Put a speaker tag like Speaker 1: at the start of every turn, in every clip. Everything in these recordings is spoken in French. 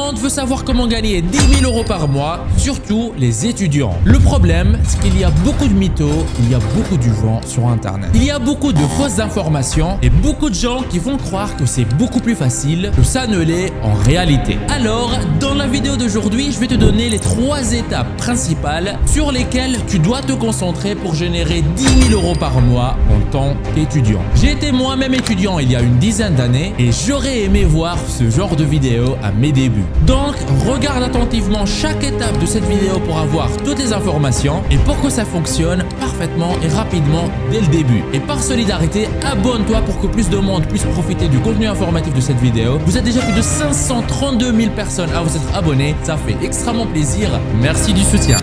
Speaker 1: monde veut savoir comment gagner 10 000 € par mois, surtout les étudiants. Le problème, c'est qu'il y a beaucoup de mythos, il y a beaucoup du vent sur Internet. Il y a beaucoup de fausses informations et beaucoup de gens qui vont croire que c'est beaucoup plus facile que ça ne l'est en réalité. Alors, dans la vidéo d'aujourd'hui, je vais te donner les 3 étapes principales sur lesquelles tu dois te concentrer pour générer 10 000 € par mois en tant qu'étudiant. J'ai été moi-même étudiant il y a une dizaine d'années et j'aurais aimé voir ce genre de vidéo à mes débuts. Donc, regarde attentivement chaque étape de cette vidéo pour avoir toutes les informations et pour que ça fonctionne parfaitement et rapidement dès le début. Et par solidarité, abonne-toi pour que plus de monde puisse profiter du contenu informatif de cette vidéo. Vous êtes déjà plus de 532 000 personnes à vous être abonnés. Ça fait extrêmement plaisir. Merci du soutien.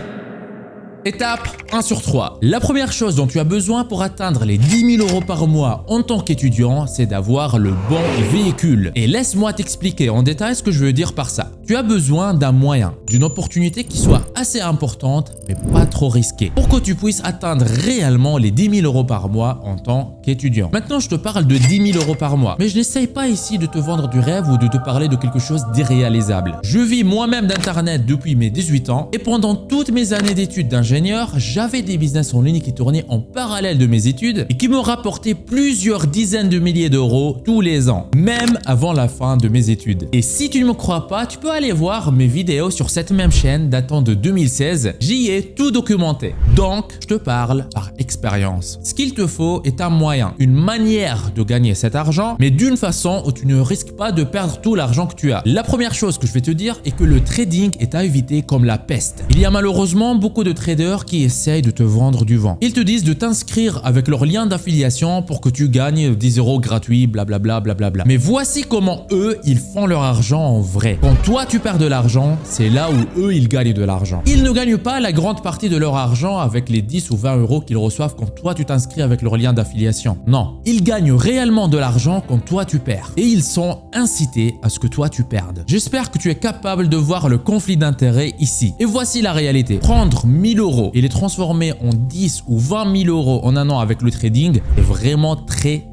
Speaker 1: Étape 1 sur 3. La première chose dont tu as besoin pour atteindre les 10 000 € par mois en tant qu'étudiant, c'est d'avoir le bon véhicule. Et laisse-moi t'expliquer en détail ce que je veux dire par ça. Tu as besoin d'un moyen, d'une opportunité qui soit assez importante, mais pas trop risquée, pour que tu puisses atteindre réellement les 10 000 € par mois en tant qu'étudiant. Maintenant, je te parle de 10 000 € par mois, mais je n'essaye pas ici de te vendre du rêve ou de te parler de quelque chose d'irréalisable. Je vis moi-même d'Internet depuis mes 18 ans et pendant toutes mes années d'études d'ingénieur, j'avais des business en ligne qui tournaient en parallèle de mes études et qui me rapportaient plusieurs dizaines de milliers d'euros tous les ans, même avant la fin de mes études. Et si tu ne me crois pas, tu peux aller voir mes vidéos sur cette même chaîne datant de 2016. J'y ai tout documenté. Donc, je te parle par expérience. Ce qu'il te faut est un moyen, une manière de gagner cet argent, mais d'une façon où tu ne risques pas de perdre tout l'argent que tu as. La première chose que je vais te dire est que le trading est à éviter comme la peste. Il y a malheureusement beaucoup de traders qui essayent de te vendre du vent. Ils te disent de t'inscrire avec leur lien d'affiliation pour que tu gagnes 10 € gratuits, blablabla, blablabla. Mais voici comment eux, ils font leur argent en vrai. Quand toi, tu perds de l'argent, c'est là où eux, ils gagnent de l'argent. Ils ne gagnent pas la grande partie de leur argent avec les 10 ou 20 € qu'ils reçoivent quand toi, tu t'inscris avec leur lien d'affiliation. Non. Ils gagnent réellement de l'argent quand toi, tu perds. Et ils sont incités à ce que toi, tu perdes. J'espère que tu es capable de voir le conflit d'intérêts ici. Et voici la réalité. Prendre 1000 € et les transformer en 10 ou 20 000 € en un an avec le trading est vraiment très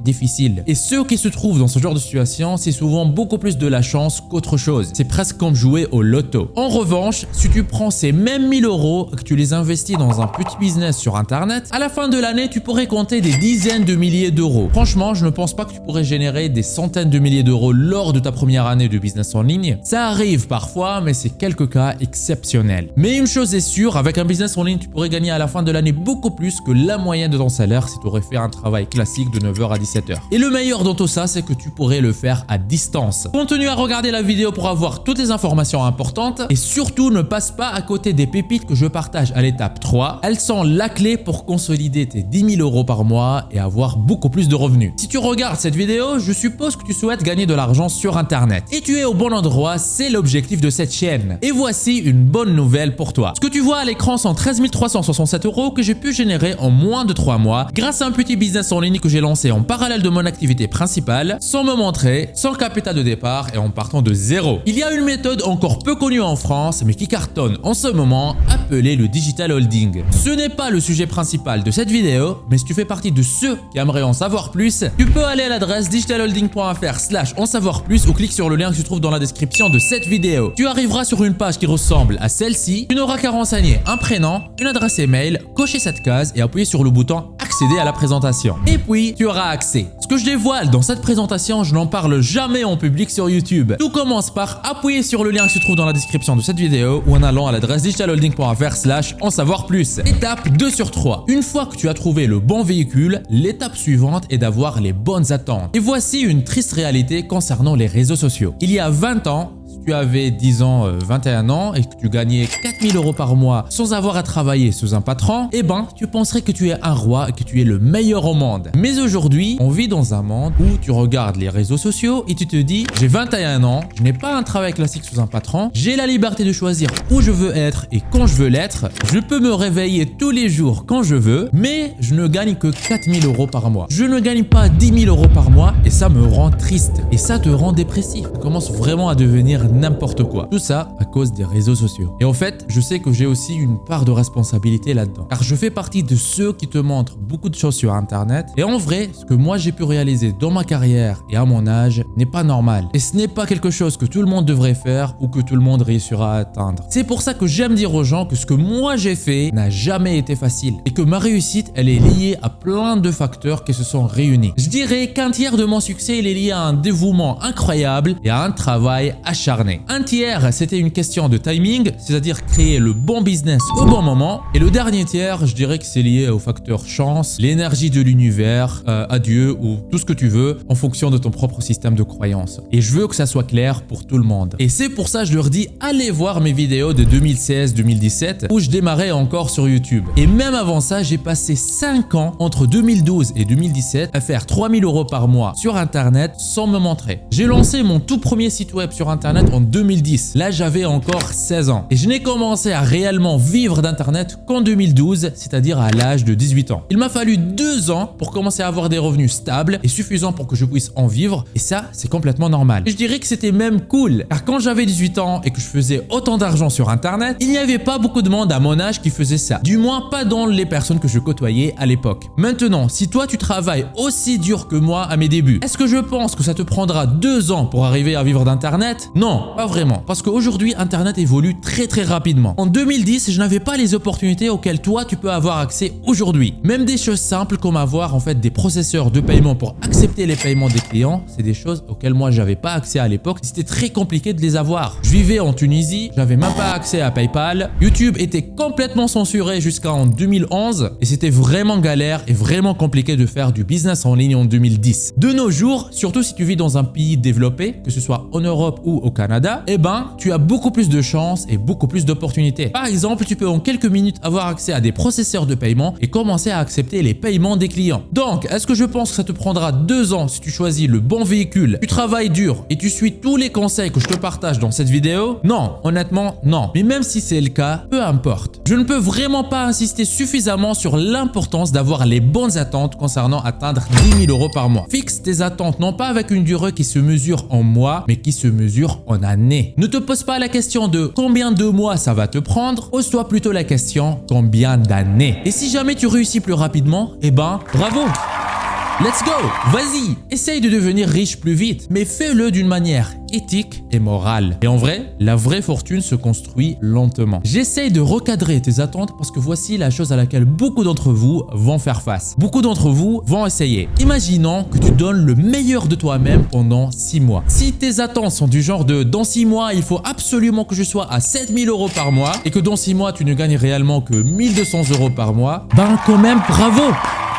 Speaker 1: difficile. Et ceux qui se trouvent dans ce genre de situation, c'est souvent beaucoup plus de la chance qu'autre chose. C'est presque comme jouer au loto. En revanche, si tu prends ces mêmes 1000 € et que tu les investis dans un petit business sur Internet, à la fin de l'année, tu pourrais compter des dizaines de milliers d'euros. Franchement, je ne pense pas que tu pourrais générer des centaines de milliers d'euros lors de ta première année de business en ligne. Ça arrive parfois, mais c'est quelques cas exceptionnels. Mais une chose est sûre, avec un business en ligne, tu pourrais gagner à la fin de l'année beaucoup plus que la moyenne de ton salaire si tu aurais fait un travail classique de 9h à 17h. Et le meilleur dans tout ça, c'est que tu pourrais le faire à distance. Continue à regarder la vidéo pour avoir toutes les informations importantes et surtout ne passe pas à côté des pépites que je partage à l'étape 3. Elles sont la clé pour consolider tes 10 000 € par mois et avoir beaucoup plus de revenus. Si tu regardes cette vidéo, je suppose que tu souhaites gagner de l'argent sur Internet. Et tu es au bon endroit, c'est l'objectif de cette chaîne. Et voici une bonne nouvelle pour toi. Ce que tu vois à l'écran sont 13 367 € que j'ai pu générer en moins de 3 mois grâce à un petit business en ligne que j'ai lancé en parallèle de mon activité principale, sans me montrer, sans capital de départ et en partant de zéro. Il y a une méthode encore peu connue en France, mais qui cartonne en ce moment, appelée le digital holding. Ce n'est pas le sujet principal de cette vidéo, mais si tu fais partie de ceux qui aimeraient en savoir plus, tu peux aller à l'adresse digitalholding.fr/en savoir plus ou clique sur le lien qui se trouve dans la description de cette vidéo. Tu arriveras sur une page qui ressemble à celle-ci. Tu n'auras qu'à renseigner un prénom, une adresse email, cocher cette case et appuyer sur le bouton accéder à la présentation. Et puis, tu auras accès. Ce que je dévoile dans cette présentation, je n'en parle jamais en public sur YouTube. Tout commence par appuyer sur le lien qui se trouve dans la description de cette vidéo ou en allant à l'adresse digitalholding.fr/en savoir plus. Étape 2 sur 3. Une fois que tu as trouvé le bon véhicule, l'étape suivante est d'avoir les bonnes attentes. Et voici une triste réalité concernant les réseaux sociaux. Il y a 20 ans, si tu avais, disons, 21 ans et que tu gagnais 4 000 € par mois sans avoir à travailler sous un patron, eh ben, tu penserais que tu es un roi et que tu es le meilleur au monde. Mais aujourd'hui, on vit dans un monde où tu regardes les réseaux sociaux et tu te dis, j'ai 21 ans, je n'ai pas un travail classique sous un patron, j'ai la liberté de choisir où je veux être et quand je veux l'être, je peux me réveiller tous les jours quand je veux, mais je ne gagne que 4 000 € par mois. Je ne gagne pas 10 000 € par mois et ça me rend triste et ça te rend dépressif. Tu commences vraiment à devenir n'importe quoi. Tout ça à cause des réseaux sociaux. Et en fait, je sais que j'ai aussi une part de responsabilité là-dedans. Car je fais partie de ceux qui te montrent beaucoup de choses sur Internet. Et en vrai, ce que moi j'ai pu réaliser dans ma carrière et à mon âge n'est pas normal. Et ce n'est pas quelque chose que tout le monde devrait faire ou que tout le monde réussira à atteindre. C'est pour ça que j'aime dire aux gens que ce que moi j'ai fait n'a jamais été facile. Et que ma réussite, elle est liée à plein de facteurs qui se sont réunis. Je dirais qu'un tiers de mon succès, il est lié à un dévouement incroyable et à un travail acharné. Un tiers, c'était une question de timing, c'est-à-dire créer le bon business au bon moment. Et le dernier tiers, je dirais que c'est lié au facteur chance, l'énergie de l'univers, à Dieu ou tout ce que tu veux en fonction de ton propre système de croyance. Et je veux que ça soit clair pour tout le monde. Et c'est pour ça que je leur dis, allez voir mes vidéos de 2016-2017 où je démarrais encore sur YouTube. Et même avant ça, j'ai passé 5 ans entre 2012 et 2017 à faire 3000 € par mois sur Internet sans me montrer. J'ai lancé mon tout premier site web sur Internet en 2010. Là, j'avais encore 16 ans. Et je n'ai commencé à réellement vivre d'Internet qu'en 2012, c'est-à-dire à l'âge de 18 ans. Il m'a fallu 2 ans pour commencer à avoir des revenus stables et suffisants pour que je puisse en vivre. Et ça, c'est complètement normal. Et je dirais que c'était même cool. Car quand j'avais 18 ans et que je faisais autant d'argent sur Internet, il n'y avait pas beaucoup de monde à mon âge qui faisait ça. Du moins, pas dans les personnes que je côtoyais à l'époque. Maintenant, si toi, tu travailles aussi dur que moi à mes débuts, est-ce que je pense que ça te prendra 2 ans pour arriver à vivre d'Internet? Non, pas vraiment. Parce qu'aujourd'hui, Internet évolue très rapidement. En 2010, je n'avais pas les opportunités auxquelles toi, tu peux avoir accès aujourd'hui. Même des choses simples comme avoir en fait des processeurs de paiement pour accepter les paiements des clients, c'est des choses auxquelles moi, j'avais pas accès à l'époque. C'était très compliqué de les avoir. Je vivais en Tunisie, j'avais même pas accès à PayPal. YouTube était complètement censuré jusqu'en 2011 et c'était vraiment galère et vraiment compliqué de faire du business en ligne en 2010. De nos jours, surtout si tu vis dans un pays développé, que ce soit en Europe ou au Canada, eh ben, tu as beaucoup plus de chances et beaucoup plus d'opportunités. Par exemple, tu peux en quelques minutes avoir accès à des processeurs de paiement et commencer à accepter les paiements des clients. Donc, est-ce que je pense que ça te prendra 2 ans si tu choisis le bon véhicule, tu travailles dur et tu suis tous les conseils que je te partage dans cette vidéo? Non, honnêtement, non. Mais même si c'est le cas, peu importe. Je ne peux vraiment pas insister suffisamment sur l'importance d'avoir les bonnes attentes concernant atteindre 10 000 € par mois. Fixe tes attentes non pas avec une durée qui se mesure en mois, mais qui se mesure en années. Ne te pose pas la question de combien de mois ça va te prendre, pose-toi plutôt la question combien d'années. Et si jamais tu réussis plus rapidement, eh ben, bravo! Let's go! Vas-y! Essaye de devenir riche plus vite, mais fais-le d'une manière éthique et morale. Et en vrai, la vraie fortune se construit lentement. J'essaye de recadrer tes attentes parce que voici la chose à laquelle beaucoup d'entre vous vont faire face. Beaucoup d'entre vous vont essayer. Imaginons que tu donnes le meilleur de toi-même pendant 6 mois. Si tes attentes sont du genre de dans 6 mois, il faut absolument que je sois à 7 000 € par mois et que dans 6 mois, tu ne gagnes réellement que 1 200 € par mois, ben quand même, bravo!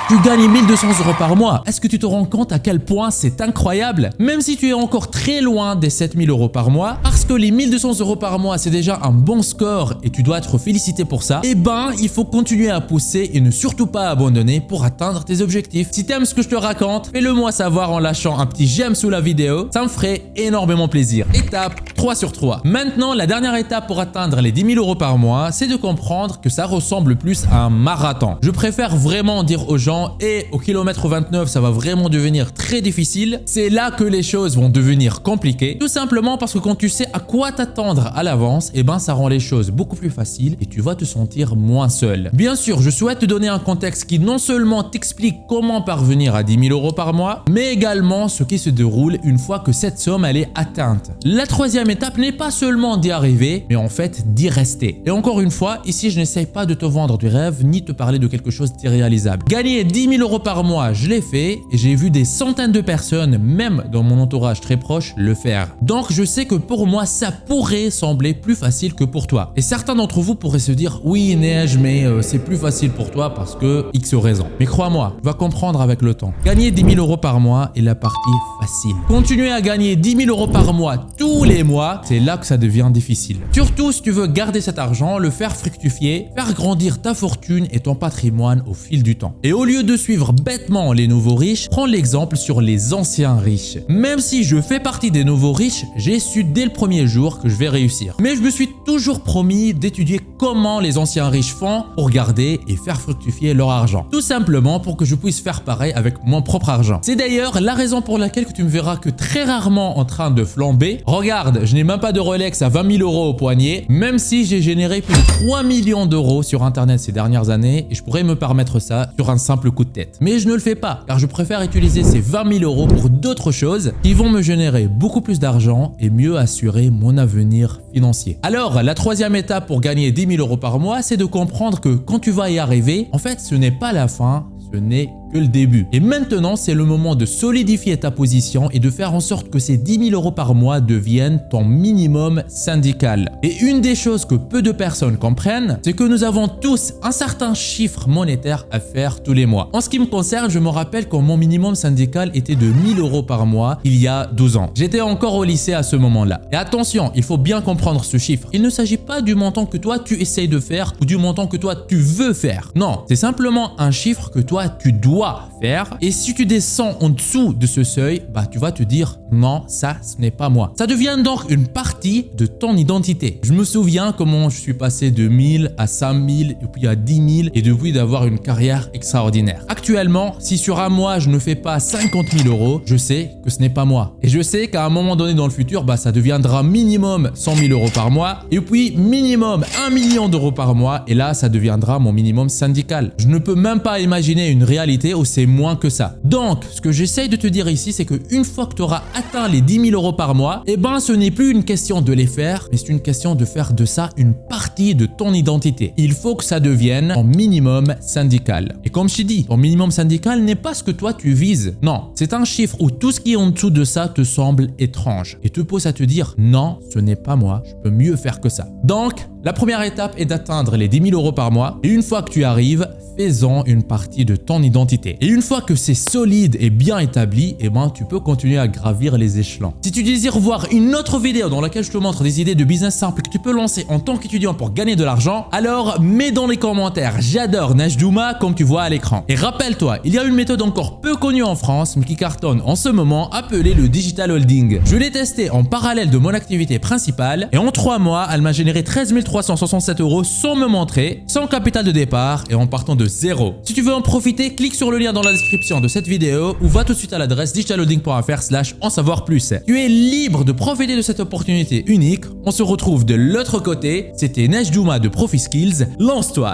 Speaker 1: Tu gagnes 1 200 € par mois. Est-ce que tu te rends compte à quel point c'est incroyable? Même si tu es encore très loin des 7 000 € par mois, parce que les 1 200 € par mois, c'est déjà un bon score et tu dois être félicité pour ça, eh ben, il faut continuer à pousser et ne surtout pas abandonner pour atteindre tes objectifs. Si t'aimes ce que je te raconte, fais-le moi savoir en lâchant un petit j'aime sous la vidéo. Ça me ferait énormément plaisir. Étape 3 sur 3. Maintenant, la dernière étape pour atteindre les 10 000 € par mois, c'est de comprendre que ça ressemble plus à un marathon. Je préfère vraiment dire aux gens et au kilomètre 29, ça va vraiment devenir très difficile. C'est là que les choses vont devenir compliquées. Tout simplement parce que quand tu sais à quoi t'attendre à l'avance, eh ben ça rend les choses beaucoup plus faciles et tu vas te sentir moins seul. Bien sûr, je souhaite te donner un contexte qui non seulement t'explique comment parvenir à 10 000 € par mois, mais également ce qui se déroule une fois que cette somme elle est atteinte. La troisième étape n'est pas seulement d'y arriver, mais en fait d'y rester. Et encore une fois, ici je n'essaye pas de te vendre du rêve ni te parler de quelque chose d'irréalisable. Gagner 10 000 € par mois, je l'ai fait et j'ai vu des centaines de personnes, même dans mon entourage très proche, le faire. Donc je sais que pour moi, ça pourrait sembler plus facile que pour toi. Et certains d'entre vous pourraient se dire « Oui, Neige, mais c'est plus facile pour toi parce que X raison. » Mais crois-moi, tu vas comprendre avec le temps. Gagner 10 000 € par mois est la partie facile. Continuer à gagner 10 000 € par mois tous les mois, c'est là que ça devient difficile. Surtout si tu veux garder cet argent, le faire fructifier, faire grandir ta fortune et ton patrimoine au fil du temps. Et au lieu de suivre bêtement les nouveaux riches, prends l'exemple sur les anciens riches. Même si je fais partie des nouveaux riches, j'ai su dès le premier jour que je vais réussir. Mais je me suis toujours promis d'étudier comment les anciens riches font pour garder et faire fructifier leur argent. Tout simplement pour que je puisse faire pareil avec mon propre argent. C'est d'ailleurs la raison pour laquelle que tu me verras que très rarement en train de flamber. Regarde, je n'ai même pas de Rolex à 20 000 € au poignet, même si j'ai généré plus de 3 millions d'euros sur Internet ces dernières années et je pourrais me permettre ça sur un simple coup de tête. Mais je ne le fais pas car je préfère utiliser ces 20 000 € pour d'autres choses qui vont me générer beaucoup plus d'argent et mieux assurer mon avenir financier. Alors, la troisième étape pour gagner 10 000 € par mois, c'est de comprendre que quand tu vas y arriver, en fait, ce n'est pas la fin, ce n'est que le début. Et maintenant, c'est le moment de solidifier ta position et de faire en sorte que ces 10 000 € par mois deviennent ton minimum syndical. Et une des choses que peu de personnes comprennent, c'est que nous avons tous un certain chiffre monétaire à faire tous les mois. En ce qui me concerne, je me rappelle quand mon minimum syndical était de 1 000 € par mois il y a 12 ans. J'étais encore au lycée à ce moment-là. Et attention, il faut bien comprendre ce chiffre. Il ne s'agit pas du montant que toi tu essayes de faire ou du montant que toi tu veux faire. Non, c'est simplement un chiffre que toi tu dois faire. Et si tu descends en dessous de ce seuil, bah tu vas te dire non, ça ce n'est pas moi. Ça devient donc une partie de ton identité. Je me souviens comment je suis passé de 1000 à 5000 et puis à 10 000 et depuis d'avoir une carrière extraordinaire. Actuellement, si sur un mois je ne fais pas 50 000 €, je sais que ce n'est pas moi. Et je sais qu'à un moment donné dans le futur, bah ça deviendra minimum 100 000 € par mois et puis minimum 1 million d'euros par mois et là ça deviendra mon minimum syndical. Je ne peux même pas imaginer une réalité où c'est moins que ça. Donc, ce que j'essaye de te dire ici, c'est qu'une fois que tu auras atteint les 10 000 € par mois, eh ben, ce n'est plus une question de les faire, mais c'est une question de faire de ça une partie de ton identité. Il faut que ça devienne ton minimum syndical. Et comme je t'ai dit, ton minimum syndical n'est pas ce que toi tu vises. Non, c'est un chiffre où tout ce qui est en dessous de ça te semble étrange et te pose à te dire non, ce n'est pas moi, je peux mieux faire que ça. Donc, la première étape est d'atteindre les 10 000 € par mois et une fois que tu y arrives, fais-en une partie de ton identité. Et une fois que c'est solide et bien établi, eh ben, tu peux continuer à gravir les échelons. Si tu désires voir une autre vidéo dans laquelle je te montre des idées de business simples que tu peux lancer en tant qu'étudiant pour gagner de l'argent, alors mets dans les commentaires « J'adore Najdouma » comme tu vois à l'écran. Et rappelle-toi, il y a une méthode encore peu connue en France mais qui cartonne en ce moment appelée le digital holding. Je l'ai testée en parallèle de mon activité principale et en 3 mois, elle m'a généré 13 367 € sans me montrer, sans capital de départ et en partant de zéro. Si tu veux en profiter, clique sur le lien dans la description de cette vidéo ou va tout de suite à l'adresse digitalholding.fr/en savoir plus. Tu es libre de profiter de cette opportunité unique. On se retrouve de l'autre côté. C'était Najdouma de Profi Skills. Lance-toi!